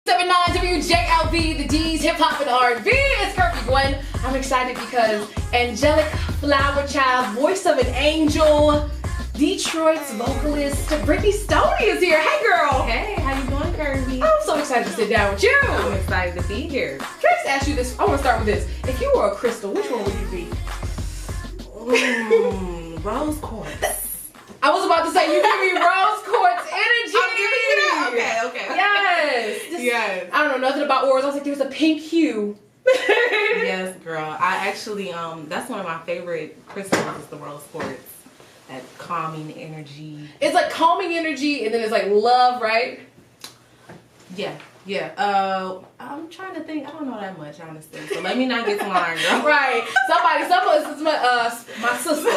79 WJLV, the D's, hip hop and R&B. It's Kirky Gwen. I'm excited because angelic flower child, voice of an angel, Detroit's vocalist, Britney Stoney is here. Hey girl. Hey, how you doing, Kirby? I'm so excited to sit down with you. I'm excited to be here. Can I just ask you this? I want to start with this. If you were a crystal, which one would you be? Rose quartz. I was about to say, you give me rose quartz energy. I'm giving you that? Okay. Yes. Yes. I don't know nothing about auras. I was like, there's a pink hue. Yes, girl. I actually, that's one of my favorite crystals is the rose quartz. That calming energy. It's like calming energy, and then it's like love, right? Yeah. I'm trying to think. I don't know that much, honestly. So let me not get lying, girl. Right. My sister.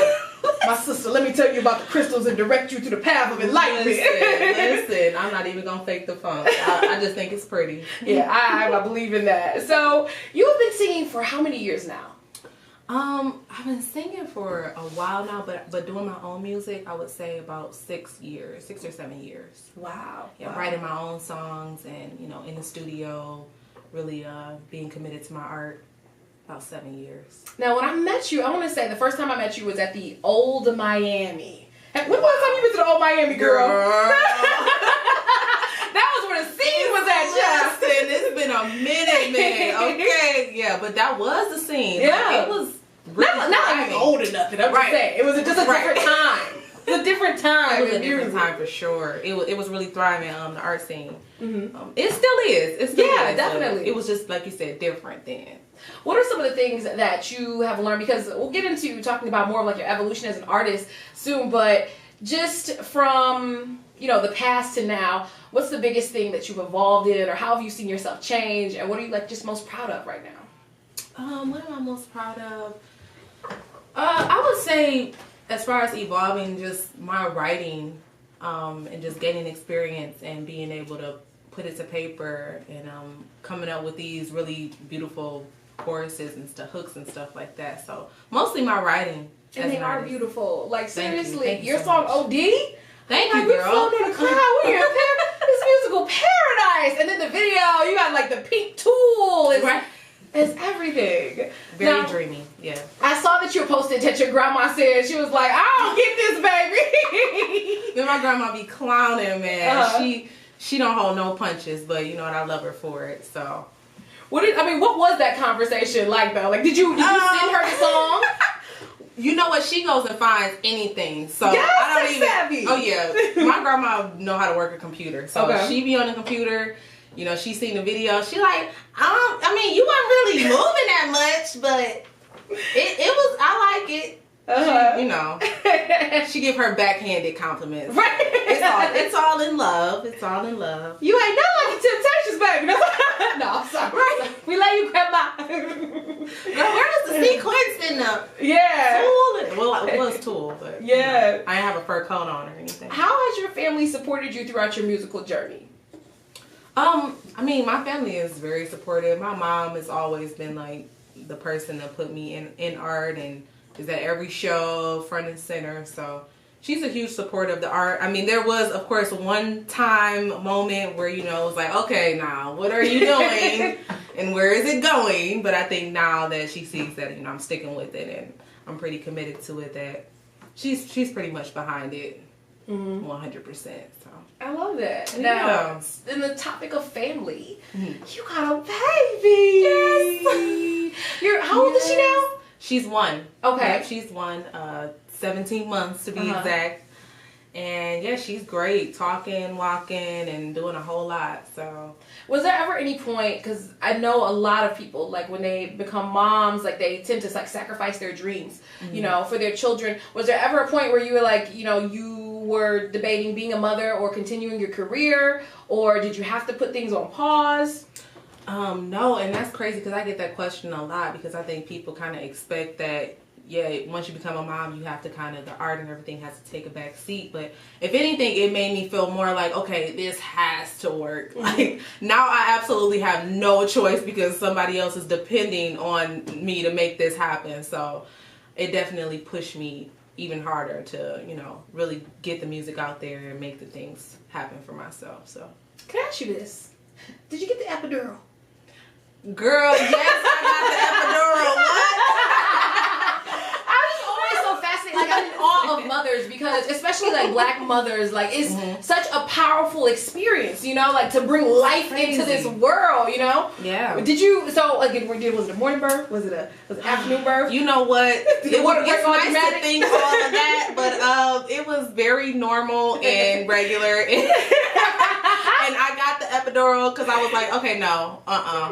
My sister, let me tell you about the crystals and direct you to the path of enlightenment. Listen, I'm not even gonna fake the funk. I just think it's pretty. Yeah, I believe in that. So you've been singing for how many years now? I've been singing for a while now, but doing my own music, I would say about 6 or 7 years. Wow. Yeah, wow. Writing my own songs and, in the studio, really being committed to my art. About 7 years. Now, when I met you, I want to say the first time I met you was at the Old Miami. When was the last time you went to the Old Miami, girl? That was where the scene was at, Justin. It's been a minute. Okay, yeah, but that was the scene. Yeah, like, it was really not like old or nothing. I'm just saying it was just a different time. It was a different time. It was a different time for sure. It was really thriving the art scene. Mm-hmm. It still is. It still is. Definitely. It was just like you said, different then. What are some of the things that you have learned? Because we'll get into talking about more of like your evolution as an artist soon, but just from, the past to now, what's the biggest thing that you've evolved in, or how have you seen yourself change, and what are you like just most proud of right now? What am I most proud of? I would say as far as evolving, just my writing, and just gaining experience and being able to put it to paper and coming up with these really beautiful choruses and stuff, hooks and stuff like that. So mostly my writing. And they are beautiful. Like seriously, Thank you your so song much. OD? Thank you, We're girl. floating in a cloud. We're in this musical paradise. And then the video, you got like the pink tool. It's everything. Very dreamy. Yeah. I saw that you posted that your grandma said, she was like, I don't get this, baby. Then my grandma be clowning, man. She don't hold no punches, but you know what? I love her for it. So. What was that conversation like though? Like, did you send her the song? You know what? She goes and finds anything. So yes, I don't even. Savvy. Oh yeah, my grandma know how to work a computer. So she be on the computer. She seen the video. She like, you weren't really moving that much, but it was. I like it. She give her backhanded compliments. Right. It's all in love. It's all in love. You ain't not like the Temptations, baby. No, I'm sorry. Right. We love you, grandma. Girl, where was the sequence in the Tool? Well, it was Tool, but I didn't have a fur coat on or anything. How has your family supported you throughout your musical journey? My family is very supportive. My mom has always been like the person that put me in art and is at every show, front and center. So she's a huge supporter of the art. There was, of course, one time moment where, it was like, okay, now, what are you doing? And where is it going? But I think now that she sees that, I'm sticking with it and I'm pretty committed to it, that she's pretty much behind it 100%. So I love that. Yeah. Now, in the topic of family, you got a baby. Yes. How old is she now? She's 1. Okay. Yep, she's 1, 17 months to be exact. And yeah, she's great, talking, walking, and doing a whole lot. So, was there ever any point, because I know a lot of people, like when they become moms, like they tend to like sacrifice their dreams, for their children. Was there ever a point where you were like, you were debating being a mother or continuing your career, or did you have to put things on pause? No, and that's crazy because I get that question a lot because I think people kind of expect that, once you become a mom, you have to the art and everything has to take a back seat. But if anything, it made me feel more like, okay, this has to work. Like, now I absolutely have no choice because somebody else is depending on me to make this happen. So it definitely pushed me even harder to, really get the music out there and make the things happen for myself. So can I ask you this? Did you get the epidural? Girl, yes, I got the epidural. What? I'm just always so fascinated. Like, I'm in awe of mothers because, especially like Black mothers, like it's such a powerful experience, you know, like to bring life into this world, you know. Yeah. Did you? So like, was it a morning birth? Was it an afternoon birth? You know what? It's nice dramatic? to think all of that, but it was very normal and regular. And I got the epidural because I was like, okay, no,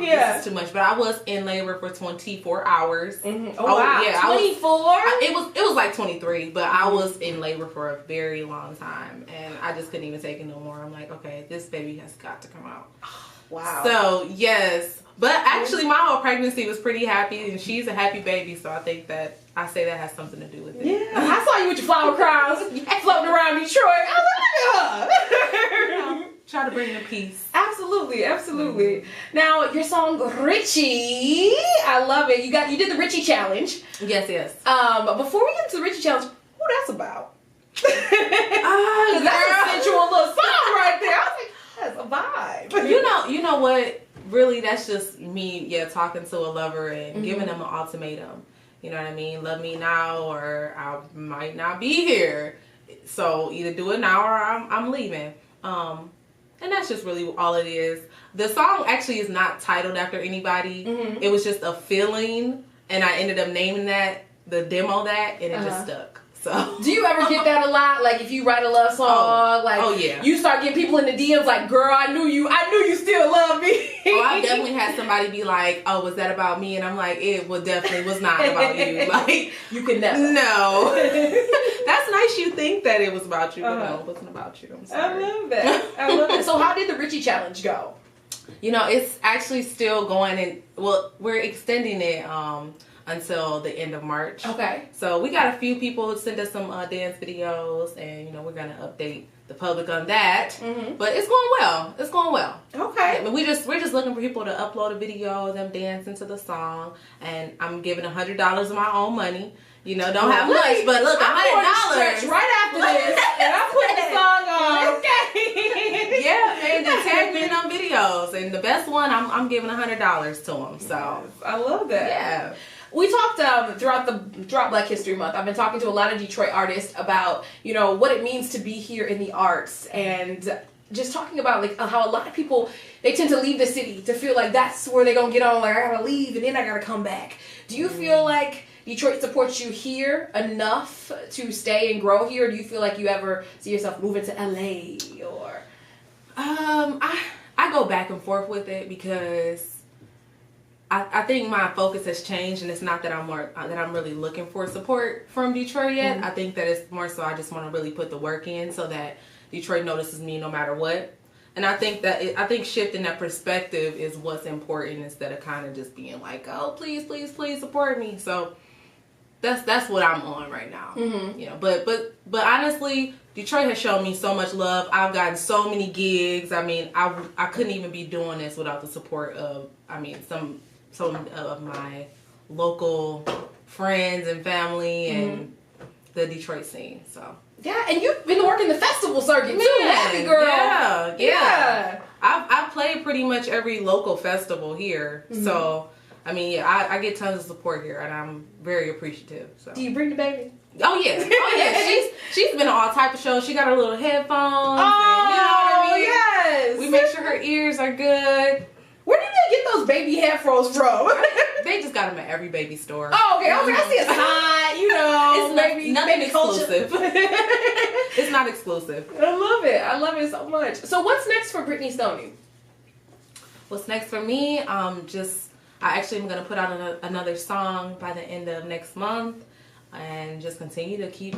this is too much. But I was in labor for 24 hours. Mm-hmm. Oh, wow. Yeah, 24? It was like 23, but I was in labor for a very long time, and I just couldn't even take it no more. I'm like, okay, this baby has got to come out. Wow. So, yes. But actually, my whole pregnancy was pretty happy, and she's a happy baby, so I think that I say that has something to do with it. Yeah. I saw you with your flower crowns floating around Detroit. I was like, look at her. Try to bring the peace. Absolutely, absolutely. Now, your song Richie, I love it. You did the Richie challenge. Yes. But before we get into the Richie challenge, who that's about? Because that's a sensual little song right there. I was like, that's a vibe. You know what? Really, that's just me, talking to a lover and giving them an ultimatum. You know what I mean? Love me now, or I might not be here. So either do it now or I'm leaving. And that's just really all it is. The song actually is not titled after anybody. Mm-hmm. It was just a feeling, and I ended up naming the demo and it just stuck. So, do you ever get that a lot? Like, if you write a love song, you start getting people in the DMs like, "Girl, I knew you still love me." Oh, I definitely had somebody be like, "Oh, was that about me?" And I'm like, "It definitely was not about you." Like, you could never. No. That's nice. You think that it was about you, but no, it wasn't about you. I'm sorry. I love that. So, how did the Richie challenge go? You know, it's actually still going, and we're extending it until the end of March. Okay. So we got a few people who sent us some dance videos, and we're gonna update the public on that. Mm-hmm. But it's going well. Okay. I mean, we're just looking for people to upload a video of them dancing to the song, and I'm giving $100 of my own money. Don't have much, but look, $100 right after this, and I'm putting the song on. Okay. Yeah, man, just tag me in them videos, and the best one, I'm giving $100 to them. So I love that. Yeah. We talked throughout Black History Month. I've been talking to a lot of Detroit artists about what it means to be here in the arts, and just talking about like how a lot of people, they tend to leave the city to feel like that's where they're gonna get on. Like, I gotta leave and then I gotta come back. Do you feel like Detroit supports you here enough to stay and grow here? Or do you feel like you ever see yourself moving to LA or? I go back and forth with it because I think my focus has changed, and it's not that I'm really looking for support from Detroit yet. Mm-hmm. I think that it's more so I just want to really put the work in so that Detroit notices me no matter what. And I think that shifting that perspective is what's important instead of kind of just being like, oh, please, please, please support me. So that's what I'm on right now. Mm-hmm. But honestly, Detroit has shown me so much love. I've gotten so many gigs. I mean, I couldn't even be doing this without the support of some of my local friends and family and the Detroit scene. So yeah, and you've been working the festival circuit too, happy girl. Yeah. I've played pretty much every local festival here. Mm-hmm. So I mean, I get tons of support here, and I'm very appreciative. So. Do you bring the baby? Oh yeah. She's been on all type of shows. She got her little headphones. Oh, and, you know what I mean? Yes. We make sure her ears are good. Where did they get those baby headphones from? They just got them at every baby store. Oh, okay. I was like, I see a sign, it's nothing baby exclusive. It's not exclusive. I love it so much. So what's next for Britney Stoney? What's next for me? I actually am going to put out another song by the end of next month, and just continue to keep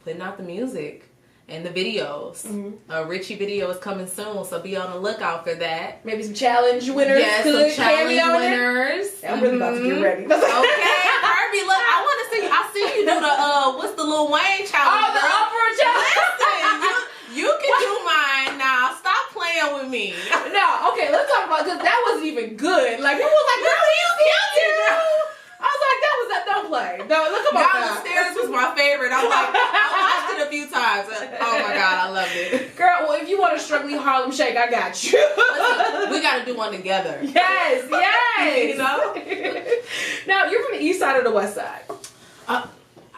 putting out the music and the videos. Mm-hmm. A Richie video is coming soon, so be on the lookout for that. Maybe some challenge winners. Yes, some challenge winners. I'm really about to get ready. Okay, Herbie, look, I want to see. I see you do the what's the Lil Wayne challenge? Oh, the upper challenge. Listen, you can do mine now. Stop playing with me. No, okay, let's talk about, because that wasn't even good. Like, people was like, girl, you guilty, girl. I was like, don't play. No, look about Down the Stairs was my favorite. I watched it a few times. Oh my God, I loved it. Girl, well, if you want to struggling Harlem Shake, I got you. Listen, we got to do one together. Yes, yes. You know? Now, you're from the east side or the west side?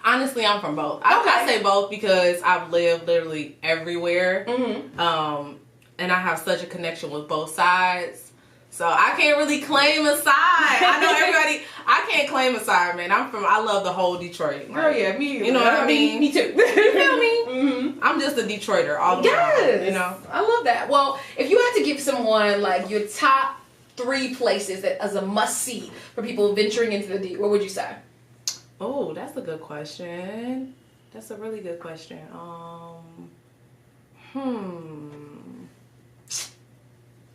Honestly, I'm from both. Okay. I say both because I've lived literally everywhere. Mm-hmm. And I have such a connection with both sides. So I can't really claim a side. I know everybody, I can't claim a side, man. I love the whole Detroit. Girl, yeah, me. You know what I mean? Me too. You feel me? Mm-hmm. I'm just a Detroiter all the way. You know? I love that. Well, if you had to give someone like your top 3 places that as a must see for people venturing into the D, what would you say? Oh, that's a good question. That's a really good question.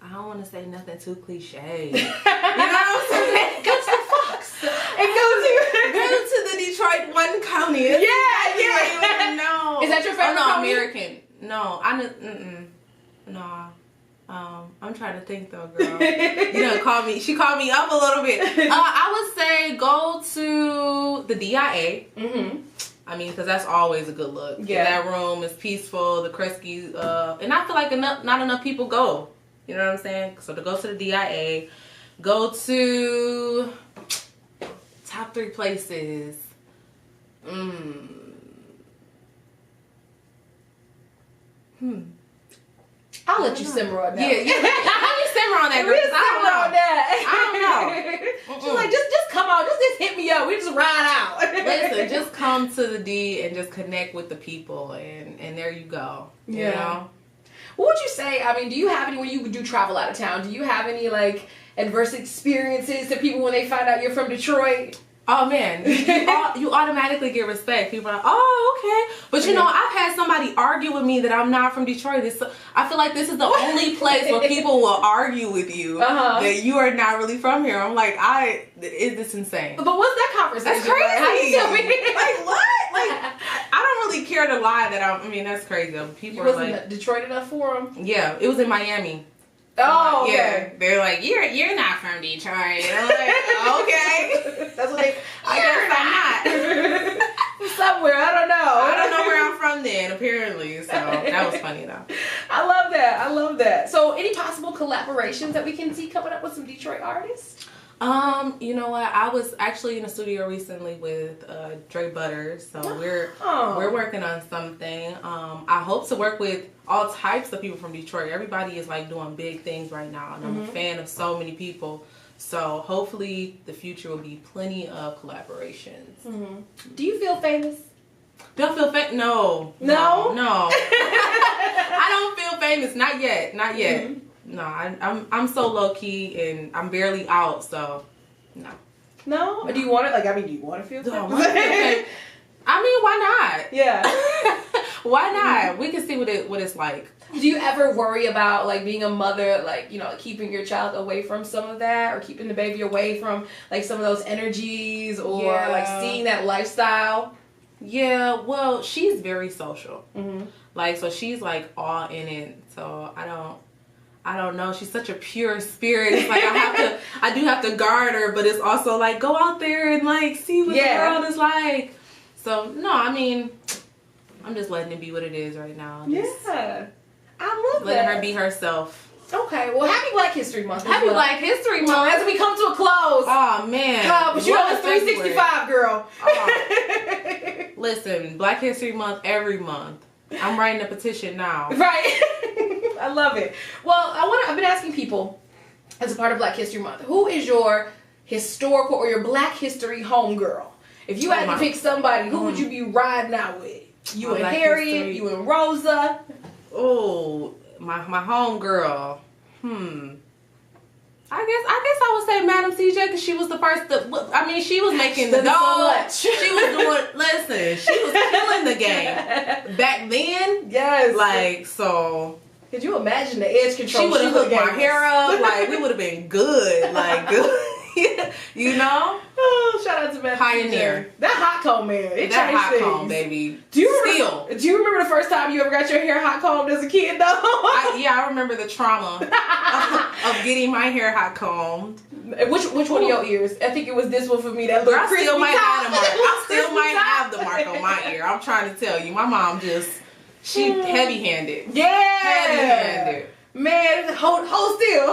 I don't want to say nothing too cliche. You know what I'm saying? Go to the Fox. And go to the Detroit one county. Yeah. No. Is that your favorite county? American. No, no. I'm trying to think though, girl. She called me up a little bit. I would say go to the DIA. Mm-hmm. I mean, because that's always a good look. Yeah. That room is peaceful, the Kresge, and I feel like not enough people go. You know what I'm saying? So to go to the DIA, go to top 3 places. I'll let you simmer on that. Yeah. How you simmer on that, girl? I don't know. She's like, just come on, just hit me up. We just ride out. Listen, just come to the D and just connect with the people, and there you go. You know? What would you say? I mean, do you have any when you do travel out of town? Do you have any like adverse experiences to people when they find out you're from Detroit? Oh man, you automatically get respect. People are like, oh, okay. But you know, I've had somebody argue with me that I'm not from Detroit. I feel like this is the only place where people will argue with you that you are not really from here. I'm like, it's insane. But what's that conversation? That's crazy. How you tell me? Like what? Like I don't really care to lie that I mean, that's crazy. People you are wasn't like Detroit enough for them. Yeah, it was in Miami. Oh, okay. Yeah. They're like, you're not from Detroit. I'm like, okay. That's what they. I guess I'm not. Somewhere, I don't know. I don't know where I'm from then, apparently. So that was funny though. I love that. So, any possible collaborations that we can see coming up with some Detroit artists? You know what? I was actually in the studio recently with Dre Butters, so we're working on something. I hope to work with all types of people from Detroit. Everybody is like doing big things right now, and I'm a fan of so many people. So hopefully the future will be plenty of collaborations. Mm-hmm. Do you feel famous? Don't feel famous? No. I don't feel famous. Not yet. Mm-hmm. No, I'm so low key and I'm barely out, so no. No? Do you want it? Like, I mean, do you want to feel famous? Okay. I mean, why not? Yeah. Why not? We can see what it's like. Do you ever worry about like being a mother, like, you know, keeping your child away from some of that, or keeping the baby away from like some of those energies, or like seeing that lifestyle? Yeah, well, she's very social. Mm-hmm. Like, so she's like all in it. So I don't know. She's such a pure spirit. It's like I do have to guard her, but it's also like go out there and like see what the world is like. So no, I mean, I'm just letting it be what it is right now. Yeah, I love letting her be herself. Okay, well, happy Black History Month. Happy Black History Month. As we come to a close. Oh man, but you know it's 365, girl. Listen, Black History Month every month. I'm writing a petition now. Right. I love it. Well, I've been asking people as a part of Black History Month, who is your historical or your Black History homegirl? If you had to pick somebody, who would you be riding out with? You and Harriet, you and Rosa. Oh, my homegirl. I guess I would say Madam CJ because she was the first. She was making the dough. She was doing. Listen, she was killing the game back then. Yes. Like so. Could you imagine the edge control? She would have hooked my hair up. Like we would have been good. Like good. You know? Oh, shout out to Madam Pioneer. CJ. That hot comb, man. That hot comb, baby. Do you remember the first time you ever got your hair hot combed as a kid, though? I remember the trauma of getting my hair hot combed. Which one of your ears? I think it was this one for me. That I still might have the mark. I still might have the mark on my ear. I'm trying to tell you. My mom just She heavy-handed. Yeah. Heavy-handed. Man, hold still.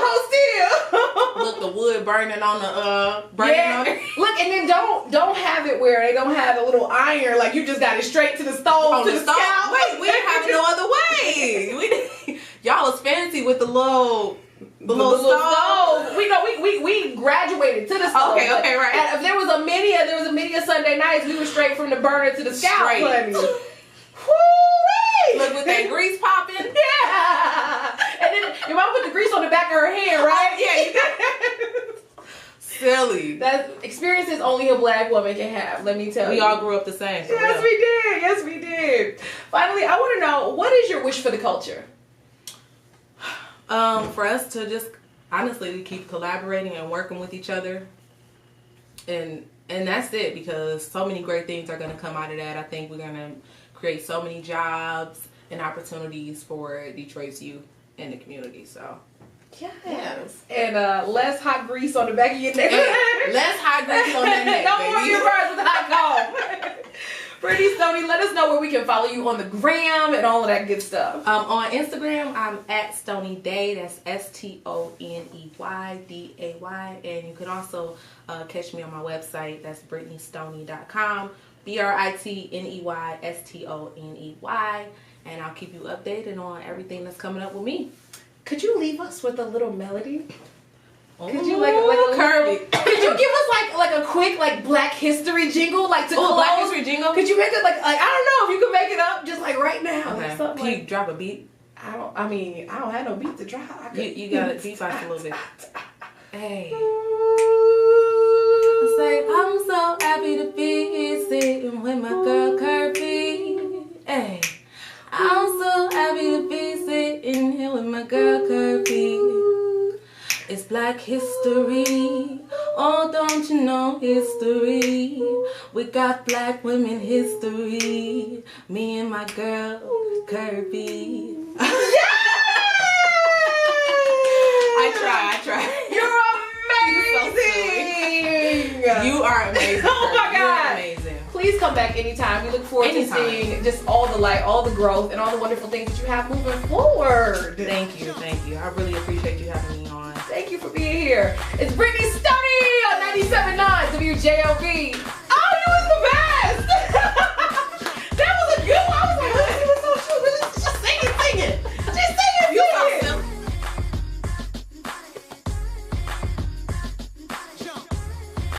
Look, the wood burning on the burning on it. Look, and then don't have it where they don't have a little iron, like you just got it straight to the stove, On to the the stove. scalp. Wait, we didn't have it no other way. Y'all was fancy with the little stove. We know we graduated to the stove. Okay, right. And if there was a many Sunday nights, we were straight from the burner to the scalp, Straight. honey. Look with that grease popping. Yeah. And then your mom put the grease on the back of her hand, right? Yeah, you got silly. That experiences only a black woman can have, let me tell you. We all grew up the same. Yes, we did. Finally, I want to know, what is your wish for the culture? For us to just honestly keep collaborating and working with each other. And that's it, because so many great things are going to come out of that. I think we're going to create so many jobs and opportunities for Detroit's youth and the community. So, Yes. And less hot grease on the back of your neck. Less hot grease on your neck, No baby. more your birds with hot comb. Britney Stoney, let us know where we can follow you on the gram and all of that good stuff. On Instagram, I'm at Stoney Day. That's StoneyDay. And you can also catch me on my website. That's BritneyStoney.com. BritneyStoney. And I'll keep you updated on everything that's coming up with me. Could you leave us with a little melody? Could you like a curvy? Could you give us like a quick like Black History jingle, like to close? Black History jingle? Could you make it like I don't know if you could make it up just like right now? Okay. Like Can you drop a beat? I don't have no beat to drop. You got it beatbox a little bit. Hey. I say I'm so happy to be here sitting with my girl Kirby. Hey. I'm so happy to be sitting here with my girl Kirby. It's Black History. Oh, don't you know history? We got Black women history. Me and my girl Kirby. I try. You're amazing. You are amazing. Oh my God. You're amazing. Please come back anytime. We look forward to seeing just all the light, all the growth, and all the wonderful things that you have moving forward. Thank you. I really appreciate you having me on. Thank you for being here. It's Britney Stoney on 97.9 WJOB. Oh, you was the best.